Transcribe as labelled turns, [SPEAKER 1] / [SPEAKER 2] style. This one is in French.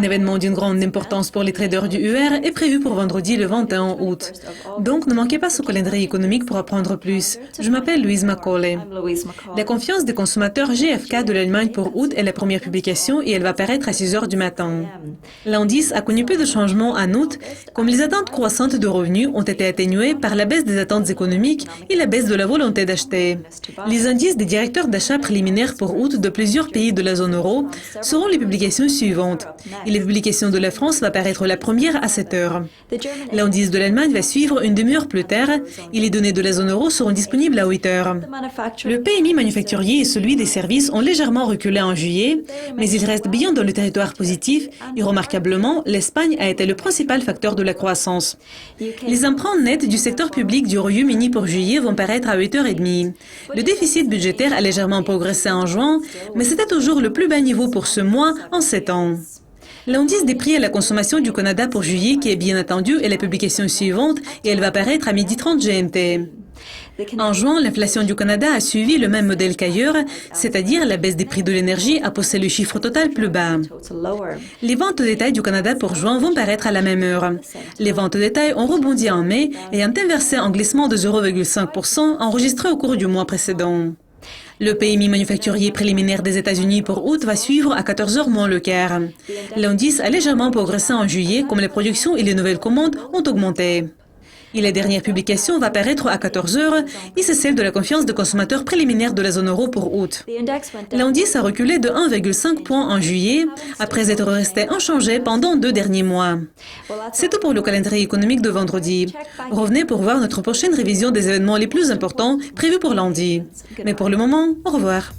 [SPEAKER 1] Un événement d'une grande importance pour les traders du UR est prévu pour vendredi le 21 août. Donc, ne manquez pas ce calendrier économique pour apprendre plus. Je m'appelle Louise Macaulay. La confiance des consommateurs GFK de l'Allemagne pour août est la première publication et elle va paraître à 6 heures du matin. L'indice a connu peu de changements en août, comme les attentes croissantes de revenus ont été atténuées par la baisse des attentes économiques et la baisse de la volonté d'acheter. Les indices des directeurs d'achat préliminaires pour août de plusieurs pays de la zone euro seront les publications suivantes. Et la publication de la France va paraître la première à 7 heures. L'indice de l'Allemagne va suivre une demi-heure plus tard et les données de la zone euro seront disponibles à 8 heures. Le PMI manufacturier et celui des services ont légèrement reculé en juillet, mais ils restent bien dans le territoire positif et remarquablement, l'Espagne a été le principal facteur de la croissance. Les emprunts nets du secteur public du Royaume-Uni pour juillet vont paraître à 8h30. Le déficit budgétaire a légèrement progressé en juin, mais c'était toujours le plus bas niveau pour ce mois en 7 ans. L'indice des prix à la consommation du Canada pour juillet, qui est bien attendu, est la publication suivante et elle va paraître à 12h30 GMT. En juin, l'inflation du Canada a suivi le même modèle qu'ailleurs, c'est-à-dire la baisse des prix de l'énergie a poussé le chiffre total plus bas. Les ventes au détail du Canada pour juin vont paraître à la même heure. Les ventes au détail ont rebondi en mai et ont inversé un glissement de 0,5% enregistré au cours du mois précédent. Le PMI manufacturier préliminaire des États-Unis pour août va suivre à 14h moins le quart. L'indice a légèrement progressé en juillet comme la production et les nouvelles commandes ont augmenté. Et la dernière publication va paraître à 14h et c'est celle de la confiance des consommateurs préliminaires de la zone euro pour août. L'indice a reculé de 1,5 point en juillet après être resté inchangé pendant 2 derniers mois. C'est tout pour le calendrier économique de vendredi. Revenez pour voir notre prochaine révision des événements les plus importants prévus pour lundi. Mais pour le moment, au revoir.